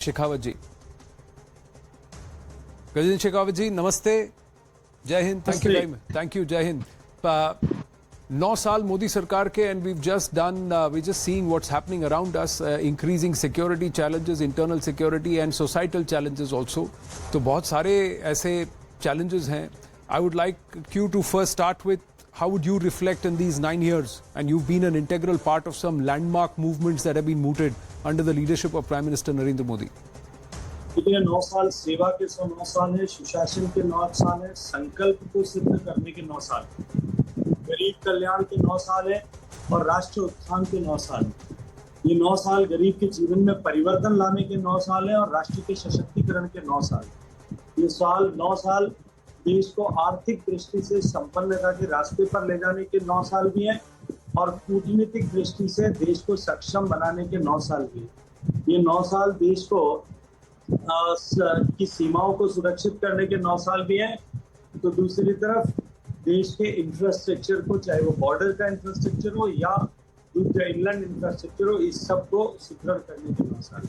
शेखावत जी, गजेंद्र शेखावत जी नमस्ते, जय हिंद, thank you very much, thank you, जय हिंद। 9 साल मोदी सरकार के and we just seeing what's happening around us, increasing security challenges, internal security and societal challenges also. तो बहुत सारे ऐसे चैलेंजेस हैं। I would like you to first start with how would you reflect in these 9 years, and you've been an integral part of some landmark movements that have been mooted under the leadership of Prime Minister Narendra Modi. पिछले 9 साल सेवा के 9 साल है, सुशासन के 9 साल है, संकल्प को सिद्ध करने के 9 साल है, गरीब कल्याण के 9 साल है और राष्ट्र उत्थान के 9 साल है। ये 9 साल गरीब के जीवन में परिवर्तन लाने के 9 साल है और राष्ट्र के सशक्तिकरण के 9 साल है। ये 9 साल देश को आर्थिक दृष्टि से संपन्नता के रास्ते पर ले जाने के 9 साल भी हैं और कूटनीतिक दृष्टि से देश को सक्षम बनाने के 9 साल भी हैं। ये 9 साल देश को की सीमाओं को सुरक्षित करने के 9 साल भी हैं। तो दूसरी तरफ देश के इंफ्रास्ट्रक्चर को, चाहे वो बॉर्डर का इंफ्रास्ट्रक्चर हो या इनलैंड इंफ्रास्ट्रक्चर हो, इस सब को सुदृढ़ करने के 9 साल।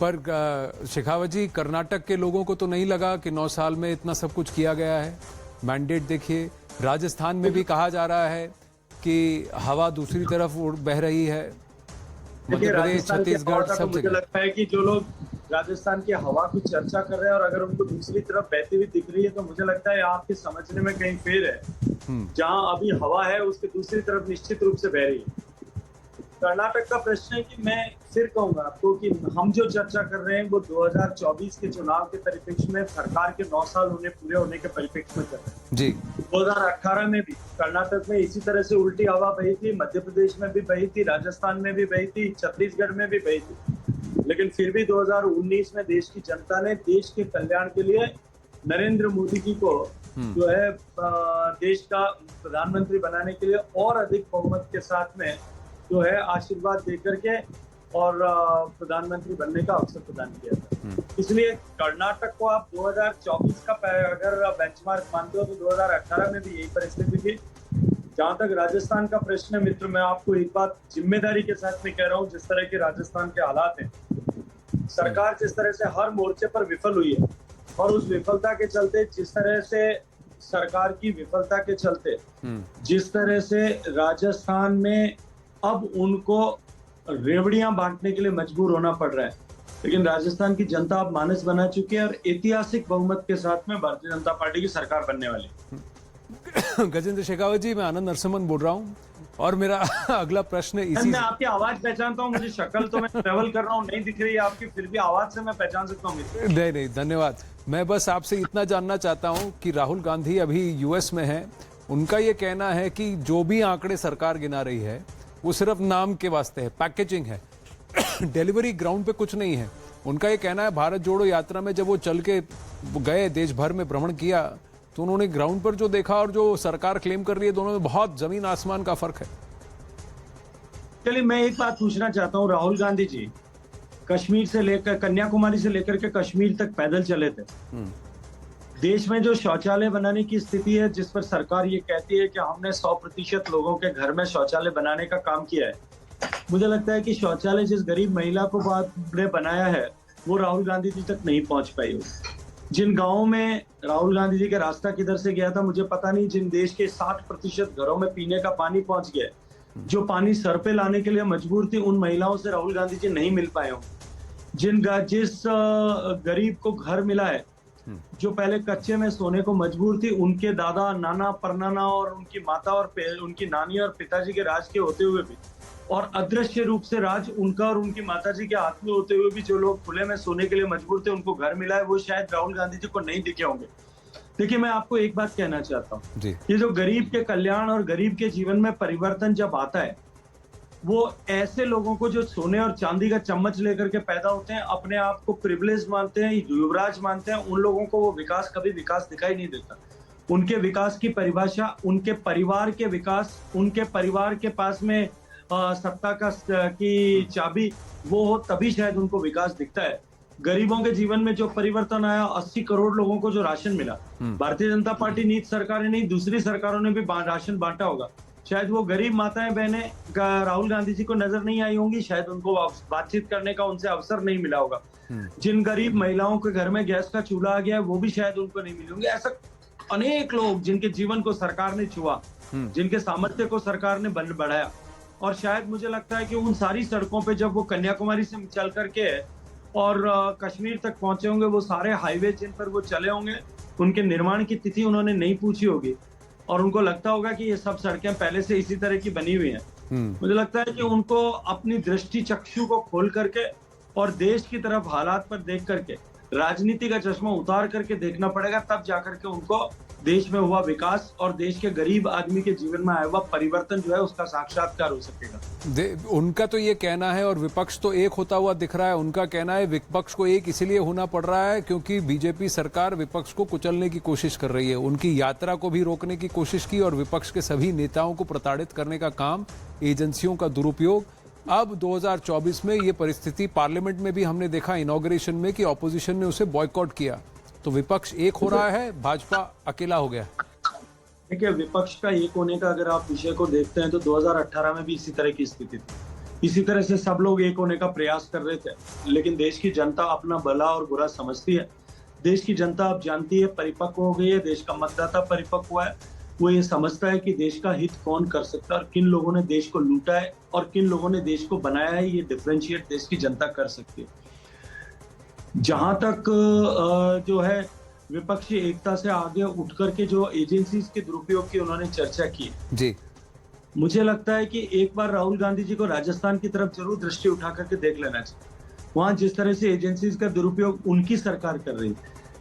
पर शेखावत जी, कर्नाटक के लोगों को तो नहीं लगा कि 9 साल में इतना सब कुछ किया गया है। मैंडेट देखिए, राजस्थान में भी कहा जा रहा है कि हवा दूसरी तरफ बह रही है। मध्य प्रदेश, छत्तीसगढ़, सब मुझे लगता है कि जो लोग राजस्थान की हवा की चर्चा कर रहे हैं और अगर उनको दूसरी तरफ बहती हुई दिख रही है तो मुझे लगता है आपके समझने में कहीं फेर है। जहां अभी हवा है उसके दूसरी तरफ निश्चित रूप से बह रही है। कर्नाटक का प्रश्न है कि मैं फिर कहूंगा आपको कि हम जो चर्चा कर रहे हैं वो 2024 के चुनाव के परिप्रेक्ष्य में सरकार के 9 साल पूरे होने के परिप्रेक्ष्य में कर रहे हैं जी। 2018 में भी कर्नाटक में इसी तरह से उल्टी हवा बही थी, मध्य प्रदेश में भी बही थी, राजस्थान में भी बही थी, छत्तीसगढ़ में भी बही थी। लेकिन फिर भी 2019 में देश की जनता ने देश के कल्याण के लिए नरेंद्र मोदी जी को जो है देश का प्रधानमंत्री बनाने के लिए और अधिक बहुमत के साथ में जो है आशीर्वाद देकर के और प्रधानमंत्री बनने का अवसर प्रदान किया था। इसलिए कर्नाटक को आप 2024 का अगर बेंचमार्क मानते हो तो 2018 में भी यही परिस्थिति थी। जहां तक राजस्थान का प्रश्न है मित्र, मैं आपको एक बात जिम्मेदारी के साथ में कह रहा हूँ, जिस तरह के राजस्थान के हालात हैं, सरकार जिस तरह से हर मोर्चे पर विफल हुई है और उस विफलता के चलते जिस तरह से सरकार की विफलता के चलते जिस तरह से राजस्थान में अब उनको रेवड़ियां बांटने के लिए मजबूर होना पड़ रहा है। लेकिन राजस्थान की जनता अब मानस बना चुकी है और ऐतिहासिक बहुमत के साथ में भारतीय जनता पार्टी की सरकार बनने वाली है। गजेंद्र शेखावत जी, मैं आनंद नरसिम्हन बोल रहा हूँ और मेरा अगला प्रश्न इसी मैं आपकी आवाज पहचानता हूँ, मुझे शक्ल तो मैं ट्रेवल कर रहा हूँ नहीं दिख रही है आपकी, फिर भी आवाज से मैं पहचान सकता हूँ। नहीं, धन्यवाद। मैं बस आपसे इतना जानना चाहता हूँ कि राहुल गांधी अभी यूएस में है, उनका ये कहना है कि जो भी आंकड़े सरकार गिना रही है वो सिर्फ नाम के वास्ते है, पैकेजिंग है, डिलीवरी ग्राउंड पे कुछ नहीं है। उनका ये कहना है भारत जोड़ो यात्रा में जब वो चल के गए, देश भर में भ्रमण किया, तो उन्होंने ग्राउंड पर जो देखा और जो सरकार क्लेम कर रही है, दोनों में बहुत जमीन आसमान का फर्क है। चलिए, मैं एक बात पूछना चाहता हूँ। राहुल गांधी जी कश्मीर से लेकर कन्याकुमारी से लेकर के कश्मीर तक पैदल चले थे। देश में जो शौचालय बनाने की स्थिति है, जिस पर सरकार ये कहती है कि हमने 100% लोगों के घर में शौचालय बनाने का काम किया है, मुझे लगता है कि शौचालय जिस गरीब महिला को ने बनाया है वो राहुल गांधी जी तक नहीं पहुंच पाई हो। जिन गांवों में राहुल गांधी जी का रास्ता किधर से गया था मुझे पता नहीं, जिन देश के 60% घरों में पीने का पानी पहुंच गया, जो पानी सर पे लाने के लिए मजबूर थी, उन महिलाओं से राहुल गांधी जी नहीं मिल पाए हो। जिस गरीब को घर मिला है, जो पहले कच्चे में सोने को मजबूर थी, उनके दादा, नाना, परनाना और उनकी माता और उनकी नानी और पिताजी के राज के होते हुए भी और अदृश्य रूप से राज उनका और उनकी माताजी के हाथ में होते हुए भी जो लोग खुले में सोने के लिए मजबूर थे, उनको घर मिला है, वो शायद राहुल गांधी जी को नहीं दिखे होंगे। देखिए, मैं आपको एक बात कहना चाहता हूँ, ये जो गरीब के कल्याण और गरीब के जीवन में परिवर्तन जब आता है, वो ऐसे लोगों को जो सोने और चांदी का चम्मच लेकर के पैदा होते हैं, अपने आप को प्रिविलेज मानते हैं, युवराज मानते हैं, उन लोगों को वो विकास कभी विकास दिखाई नहीं देता। उनके विकास की परिभाषा उनके परिवार के विकास, उनके परिवार के पास में सत्ता की चाबी वो हो, तभी शायद उनको विकास दिखता है। गरीबों के जीवन में जो परिवर्तन आया, 80 करोड़ लोगों को जो राशन मिला, भारतीय जनता पार्टी नीति सरकारें नहीं, दूसरी सरकारों ने भी राशन बांटा होगा। शायद वो गरीब माताएं बहनें राहुल गांधी जी को नजर नहीं आई होंगी, शायद उनको बातचीत करने का उनसे अवसर नहीं मिला होगा। जिन गरीब महिलाओं के घर में गैस का चूल्हा आ गया है वो भी शायद उनको नहीं मिले होंगे। ऐसा अनेक लोग जिनके जीवन को सरकार ने छुआ, जिनके सामर्थ्य को सरकार ने बढ़ाया, और शायद मुझे लगता है कि उन सारी सड़कों पे जब वो कन्याकुमारी से चल करके और कश्मीर तक पहुंचे होंगे, वो सारे हाईवे जिन पर वो चले होंगे, उनके निर्माण की तिथि उन्होंने नहीं पूछी होगी और उनको लगता होगा कि ये सब सड़कें पहले से इसी तरह की बनी हुई हैं। मुझे लगता है कि उनको अपनी दृष्टि चक्षु को खोल करके और देश की तरफ हालात पर देख करके राजनीति का चश्मा उतार करके देखना पड़ेगा, तब जाकर के उनको देश में हुआ विकास और देश के गरीब आदमी के जीवन में आया हुआ परिवर्तन जो है उसका साक्षात्कार हो सकेगा। उनका तो ये कहना है, और विपक्ष तो एक होता हुआ दिख रहा है। उनका कहना है विपक्ष को एक इसलिए होना पड़ रहा है क्योंकि बीजेपी सरकार विपक्ष को कुचलने की कोशिश कर रही है, उनकी यात्रा को भी रोकने की कोशिश की और विपक्ष के सभी नेताओं को प्रताड़ित करने का काम, एजेंसियों का दुरुपयोग। अब 2024 में ये परिस्थिति पार्लियामेंट में भी हमने देखा इनॉग्रेशन में कि ऑपोजिशन ने उसे बॉयकॉट किया। तो विपक्ष एक हो रहा है, भाजपा अकेला हो गया। देखिए, विपक्ष का एक होने का अगर आप विषय को देखते हैं तो 2018 में भी इसी तरह की स्थिति थी। इसी तरह से सब लोग एक होने का प्रयास कर रहे थे, लेकिन देश की जनता अपना भला और बुरा समझती है। देश की जनता अब जानती है, परिपक्व हो गई है, देश का मतदाता परिपक्व हुआ है। वो ये समझता है कि देश का हित कौन कर सकता है और किन लोगों ने देश को लूटा है और किन लोगों ने देश को बनाया है। ये डिफरेंशिएट देश की जनता कर सकती है। जहां तक जो है विपक्षी एकता से आगे उठ करके जो एजेंसीज के दुरुपयोग की उन्होंने चर्चा की जी, मुझे लगता है कि एक बार राहुल गांधी जी को राजस्थान की तरफ जरूर दृष्टि उठा करके देख लेना चाहिए। वहां जिस तरह से एजेंसीज का दुरुपयोग उनकी सरकार कर रही है,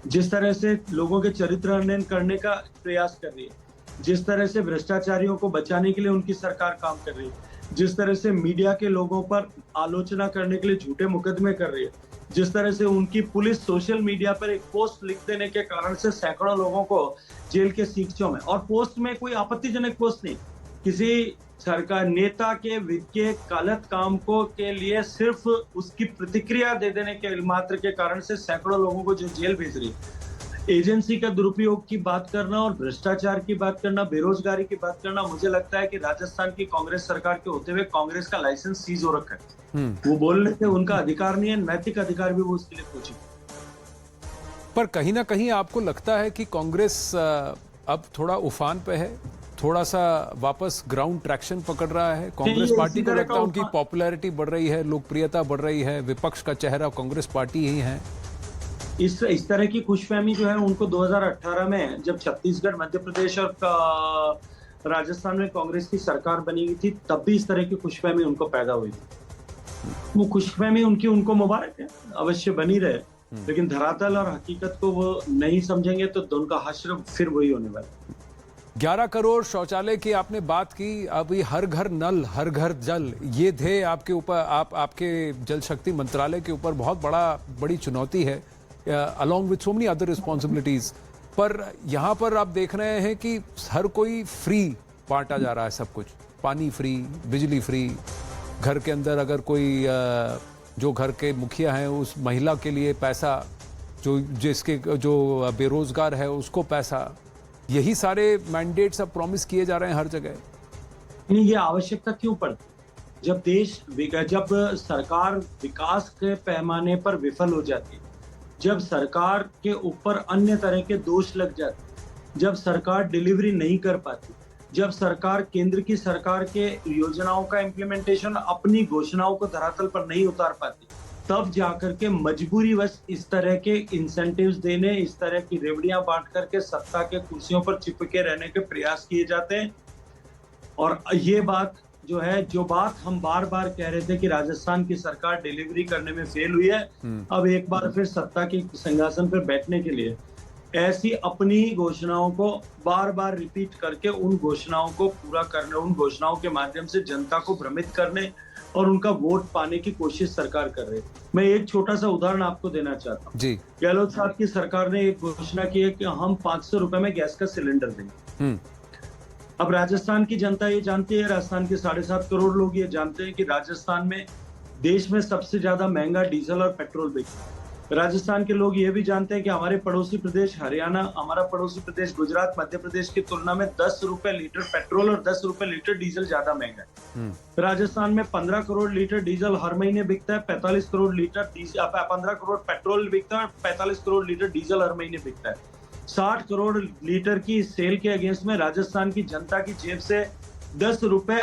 जिस तरह से लोगों के चरित्र हनन करने का प्रयास कर रही है, जिस तरह से भ्रष्टाचारियों को बचाने के लिए उनकी सरकार काम कर रही है, जिस तरह से मीडिया के लोगों पर आलोचना करने के लिए झूठे मुकदमे कर रही है, जिस तरह से उनकी पुलिस सोशल मीडिया पर एक पोस्ट लिख देने के कारण से सैकड़ों लोगों को जेल के सीखों में, और पोस्ट में कोई आपत्तिजनक पोस्ट नहीं, किसी सरकार नेता के गलत काम को के लिए सिर्फ उसकी प्रतिक्रिया दे देने के मात्र के कारण से सैकड़ों लोगों को जो जेल भेज रही है। एजेंसी का दुरुपयोग की बात करना और भ्रष्टाचार की बात करना, बेरोजगारी की बात करना, मुझे लगता है कि राजस्थान की कांग्रेस सरकार के होते हुए कांग्रेस का लाइसेंस सीज हो रखा है। वो बोलने से उनका अधिकार नहीं है, नैतिक अधिकार भी वो उसके लिए पूछे। पर कहीं ना कहीं आपको लगता है कि कांग्रेस अब थोड़ा उफान पे है, थोड़ा सा वापस ग्राउंड ट्रैक्शन पकड़ रहा है? कांग्रेस पार्टी को लगता है उनकी पॉपुलैरिटी बढ़ रही है, लोकप्रियता बढ़ रही है, विपक्ष का चेहरा कांग्रेस पार्टी ही है। इस तरह की खुशफहमी जो है उनको 2018 में जब छत्तीसगढ़, मध्य प्रदेश और राजस्थान में कांग्रेस की सरकार बनी हुई थी, तब भी इस तरह की खुशफहमी उनको पैदा हुई थी। वो खुशफहमी उनको मुबारक है, अवश्य बनी रहे, लेकिन धरातल और हकीकत को वो नहीं समझेंगे तो उनका हश्र फिर वही होने वाला है। 11 करोड़ शौचालय की आपने बात की, अभी हर घर नल हर घर जल, ये ध्येय आपके ऊपर, आपके जल शक्ति मंत्रालय के ऊपर बहुत बड़ी चुनौती है, along with so many other responsibilities। पर यहाँ पर आप देख रहे हैं कि हर कोई फ्री बांटा जा रहा है सब कुछ, पानी फ्री, बिजली फ्री, घर के अंदर अगर कोई जो घर के मुखिया हैं उस महिला के लिए पैसा, जो बेरोजगार है उसको पैसा, यही सारे मैंडेट्स अब प्रॉमिस किए जा रहे हैं हर जगह। ये आवश्यकता क्यों पड़ती? जब सरकार विकास के पैमाने पर विफल हो जाती है, जब सरकार के ऊपर अन्य तरह के दोष लग जाते, जब सरकार डिलीवरी नहीं कर पाती, जब सरकार केंद्र की सरकार के योजनाओं का इम्प्लीमेंटेशन, अपनी घोषणाओं को धरातल पर नहीं उतार पाती, तब जाकर के मजबूरीवश इस तरह के इंसेंटिव्स देने, इस तरह की रेवड़ियां बांट करके सत्ता के कुर्सियों पर चिपके रहने के प्रयास किए जाते हैं। और ये बात जो बात हम बार बार कह रहे थे कि राजस्थान की सरकार डिलीवरी करने में फेल हुई है, अब एक बार फिर सत्ता के सिंहासन पर बैठने के लिए ऐसी अपनी घोषणाओं को बार बार रिपीट करके उन घोषणाओं को पूरा करने, उन घोषणाओं के माध्यम से जनता को भ्रमित करने और उनका वोट पाने की कोशिश सरकार कर रही है। मैं एक छोटा सा उदाहरण आपको देना चाहता हूँ। गहलोत साहब की सरकार ने एक घोषणा की है कि हम 500 रुपए में गैस का सिलेंडर देंगे। अब राजस्थान की जनता ये जानती है, राजस्थान के 7.5 करोड़ लोग ये जानते हैं कि राजस्थान में देश में सबसे ज्यादा महंगा डीजल और पेट्रोल बिकता है। राजस्थान के लोग ये भी जानते हैं कि हमारे पड़ोसी प्रदेश हरियाणा, हमारा पड़ोसी प्रदेश गुजरात, मध्य प्रदेश की तुलना में 10 रुपए लीटर पेट्रोल और 10 रुपए लीटर डीजल ज्यादा महंगा है। राजस्थान में 15 करोड़ लीटर डीजल हर महीने बिकता है, 45 करोड़ लीटर 15 करोड़ पेट्रोल बिकता है, 45 करोड़ लीटर डीजल हर महीने बिकता है। 60 करोड़ लीटर की सेल के अगेंस्ट में राजस्थान की जनता की जेब से 10 रुपए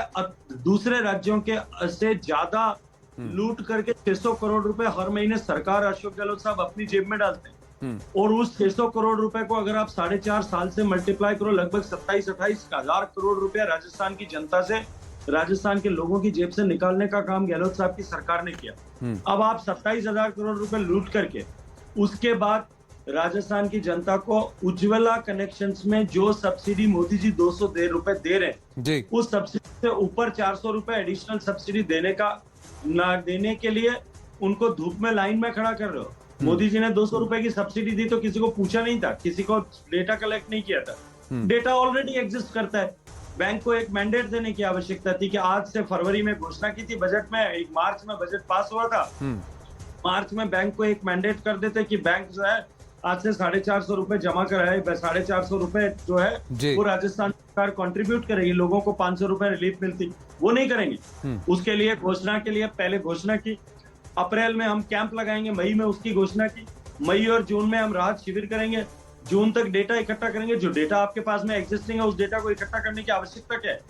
दूसरे राज्यों के से ज्यादा लूट करके 600 करोड़ रुपए हर महीने सरकार अशोक गहलोत साहब अपनी जेब में डालते हैं। और उस 600 करोड़ रुपए को अगर आप 4.5 साल से मल्टीप्लाई करो, लगभग 27-28 हजार करोड़ रुपया राजस्थान की जनता से, राजस्थान के लोगों की जेब से निकालने का काम गहलोत साहब की सरकार ने किया। अब आप 27,000 करोड़ रुपए लूट करके उसके बाद राजस्थान की जनता को उज्ज्वला कनेक्शंस में जो सब्सिडी मोदी जी 200 रुपए दे रहे हैं, उस सब्सिडी से ऊपर 400 रुपए एडिशनल सब्सिडी देने के लिए उनको धूप में लाइन में खड़ा कर रहे हो। मोदी जी ने 200 रुपए की सब्सिडी दी तो किसी को पूछा नहीं था, किसी को डेटा कलेक्ट नहीं किया था। डेटा ऑलरेडी एग्जिस्ट करता है। बैंक को एक मैंडेट देने की आवश्यकता थी कि आज से फरवरी में घोषणा की थी बजट में, एक मार्च में बजट पास हुआ था। मार्च में बैंक को एक मैंडेट कर देते कि बैंक जो है आज से 450 रुपए जमा कराए, 450 रुपए जो है वो राजस्थान सरकार कंट्रीब्यूट करेगी, लोगों को 500 रुपए रिलीफ मिलती, वो नहीं करेंगे। उसके लिए घोषणा के लिए पहले घोषणा की, अप्रैल में हम कैंप लगाएंगे, मई में उसकी घोषणा की, मई और जून में हम राहत शिविर करेंगे, जून तक डेटा इकट्ठा करेंगे। जो डेटा आपके पास में एग्जिस्टिंग है उस डेटा को इकट्ठा करने की आवश्यकता क्या है।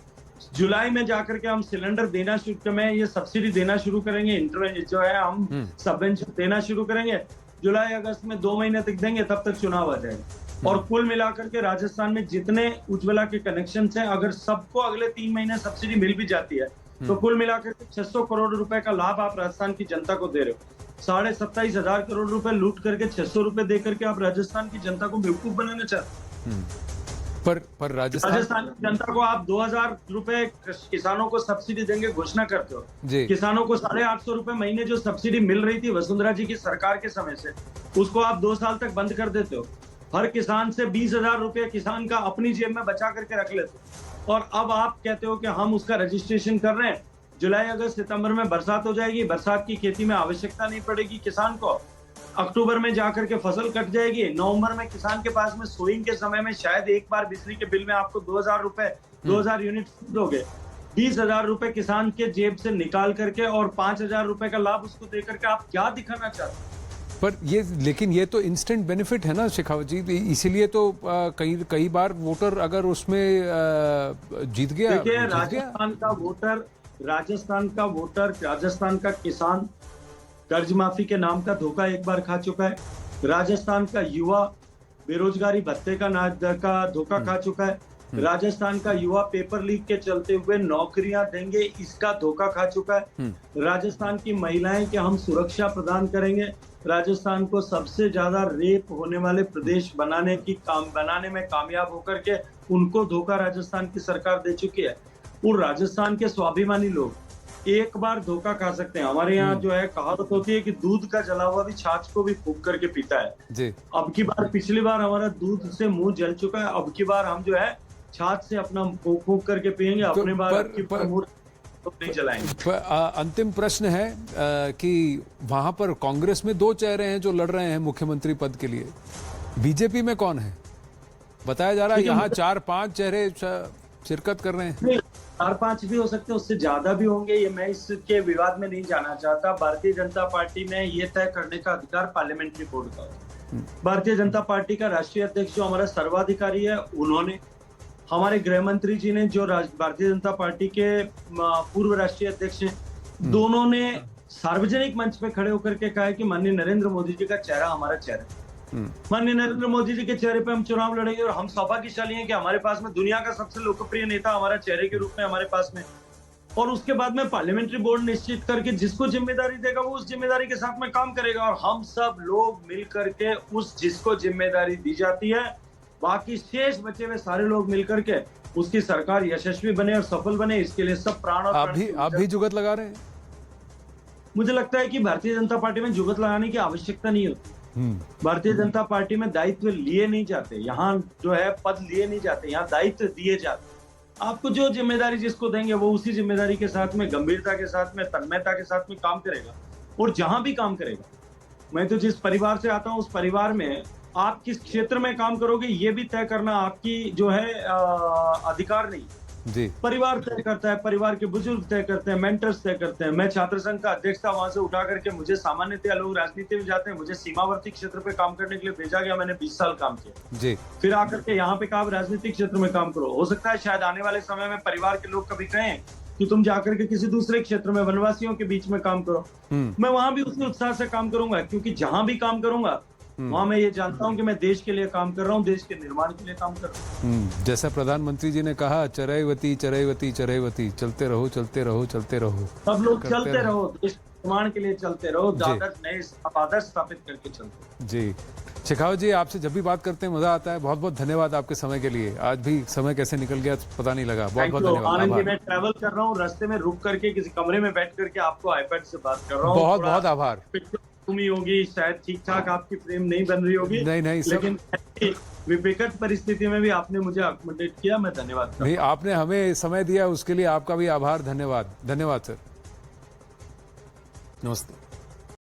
जुलाई में जाकर के हम सिलेंडर देना शुरू में ये सब्सिडी देना शुरू करेंगे, जो है हम सबवेंशन देना शुरू करेंगे। जुलाई अगस्त में 2 महीने तक देंगे, तब तक चुनाव आ जाएगा। और कुल मिलाकर के राजस्थान में जितने उज्ज्वला के कनेक्शन हैं, अगर सबको अगले 3 महीने सब्सिडी मिल भी जाती है तो कुल मिलाकर के 600 करोड़ रुपए का लाभ आप राजस्थान की जनता को दे रहे हो। 27,500 करोड़ रुपए लूट करके 600 रुपए दे करके आप राजस्थान की जनता को बेवकूफ बनाना चाहते हैं। पर राजस्थान की जनता को आप 2,000 रुपए किसानों को सब्सिडी देंगे घोषणा करते हो। किसानों को 850 रुपए महीने जो सब्सिडी मिल रही थी वसुंधरा जी की सरकार के समय से, उसको आप 2 साल तक बंद कर देते हो। हर किसान से 20,000 रुपए किसान का अपनी जेब में बचा करके रख लेते हो। और अब आप कहते हो कि हम उसका रजिस्ट्रेशन कर रहे हैं, जुलाई अगस्त सितंबर में बरसात हो जाएगी, बरसात की खेती में आवश्यकता नहीं पड़ेगी किसान को, अक्टूबर में जाकर के फसल कट जाएगी, नवंबर में किसान के पास में सोइंग के समय में शायद एक बार बिजली के बिल में आपको 2,000 रुपए 2,000 यूनिट दोगे। 20,000 रुपए किसान के जेब से निकाल करके और 5,000 रुपए का लाभ उसको दे करके आप क्या दिखाना चाहते हैं। पर ये, लेकिन ये तो इंस्टेंट बेनिफिट है ना शेखावत जी, इसीलिए तो कई बार वोटर अगर उसमें जीत गया। देखिए राजस्थान का वोटर, राजस्थान का किसान कर्ज माफी के नाम का धोखा एक बार खा चुका है। राजस्थान का युवा बेरोजगारी भत्ते का धोखा खा चुका है। राजस्थान का युवा पेपर लीक के चलते हुए नौकरियां देंगे इसका धोखा खा चुका है। राजस्थान की महिलाएं कि हम सुरक्षा प्रदान करेंगे, राजस्थान को सबसे ज्यादा रेप होने वाले प्रदेश बनाने में कामयाब होकर के उनको धोखा राजस्थान की सरकार दे चुकी है। और राजस्थान के स्वाभिमानी लोग एक बार धोखा खा सकते हैं। हमारे यहाँ जो है कहावत होती है कि दूध का जला हुआ भी छाछ को भी फूंक करके पीता है जी। अब की बार, पिछली बार हमारा दूध से मुंह जल चुका है, अब की बार हम जो है छाछ से अपना फूंक करके पियेंगे, अपने बार तो नहीं जलाएंगे। अंतिम प्रश्न है कि वहां पर कांग्रेस में 2 चेहरे हैं जो लड़ रहे हैं मुख्यमंत्री पद के लिए, बीजेपी में कौन है? बताया जा रहा है यहाँ 4-5 चेहरे शिरकत कर रहे हैं। 4-5 भी हो सकते हैं, उससे ज्यादा भी होंगे, ये मैं इसके विवाद में नहीं जाना चाहता। भारतीय जनता पार्टी में ये तय करने का अधिकार पार्लियामेंट्री बोर्ड का है। भारतीय जनता पार्टी का राष्ट्रीय अध्यक्ष जो हमारा सर्वाधिकारी है, उन्होंने, हमारे गृह मंत्री जी ने जो भारतीय जनता पार्टी के पूर्व राष्ट्रीय अध्यक्ष हैं, दोनों ने सार्वजनिक मंच पे खड़े होकर के कहा है कि माननीय नरेंद्र मोदी जी का चेहरा हमारा चेहरा है। माननीय नरेंद्र मोदी जी के चेहरे पे हम चुनाव लड़ेंगे और हम सौभाग्यशाली हैं कि हमारे पास में दुनिया का सबसे लोकप्रिय नेता हमारा चेहरे के रूप में हमारे पास में। और उसके बाद में पार्लियामेंट्री बोर्ड निश्चित करके जिसको जिम्मेदारी देगा वो उस जिम्मेदारी के साथ में काम करेगा और हम सब लोग मिल करके उस जिसको जिम्मेदारी दी जाती है, बाकी शेष बचे हुए सारे लोग मिलकर के उसकी सरकार यशस्वी बने और सफल बने, इसके लिए सब प्राण और आप भी जुगत लगा रहे हैं। मुझे लगता है कि भारतीय जनता पार्टी में जुगत लगाने की आवश्यकता नहीं होती। भारतीय जनता पार्टी में दायित्व लिए नहीं जाते, यहाँ जो है पद लिए नहीं जाते, यहाँ दायित्व दिए जाते। आपको जो जिम्मेदारी जिसको देंगे वो उसी जिम्मेदारी के साथ में, गंभीरता के साथ में, तन्मयता के साथ में काम करेगा और जहां भी काम करेगा मैं तो जिस परिवार से आता हूँ उस परिवार में आप किस क्षेत्र में काम करोगे ये भी तय करना आपकी जो है अधिकार नहीं। जी परिवार तय करता है, परिवार के बुजुर्ग तय करते हैं, मेंटर्स तय करते हैं। मैं छात्र संघ का अध्यक्ष था, वहां से उठा करके मुझे सामान्यतया लोग राजनीति में जाते हैं, मुझे सीमावर्ती क्षेत्र पे काम करने के लिए भेजा गया। मैंने 20 साल काम किया, जी फिर आकर के यहाँ पे कहा राजनीतिक क्षेत्र में काम करो। हो सकता है शायद आने वाले समय में परिवार के लोग कभी कहें कि तुम जाकर के किसी दूसरे क्षेत्र में वनवासियों के बीच में काम करो। मैं वहां भी उसी उत्साह से काम करूंगा, क्योंकि जहां भी काम करूंगा वहां मैं ये जानता हूं कि मैं देश के लिए काम कर रहा हूं, देश के निर्माण के लिए काम कर रहा हूं। जैसा प्रधानमंत्री जी ने कहा, चरैवती चरैवती चरैवती, चलते रहो चलते रहो चलते रहो। सब लोग करते चलते रहो। रहो, देश के निर्माण के लिए चलते रहो, जी। आदर्श नए आदर्श स्थापित करके चलते रहो। जी शेखावत जी, आपसे जब भी बात करते हैं मजा आता है। बहुत बहुत धन्यवाद आपके समय के लिए। आज भी समय कैसे निकल गया पता नहीं लगा। बहुत थैंक बहुत यू धन्यवाद, आनंद जी। आभार। मैं ट्रैवल कर रहा हूँ, रास्ते में रुक करके किसी कमरे में बैठ करके आपको आईपैड से बात कर रहा हूँ। बहुत थोड़ा बहुत आभार। तुमी होगी शायद, ठीक ठाक आपकी फ्रेम नहीं बन रही होगी। नहीं, सब- लेकिन विकट परिस्थिति में भी आपने मुझे अकोमोडेट किया, मैं धन्यवाद करता हूं। नहीं, आपने हमें समय दिया, उसके लिए आपका भी आभार। धन्यवाद, धन्यवाद सर। नमस्ते।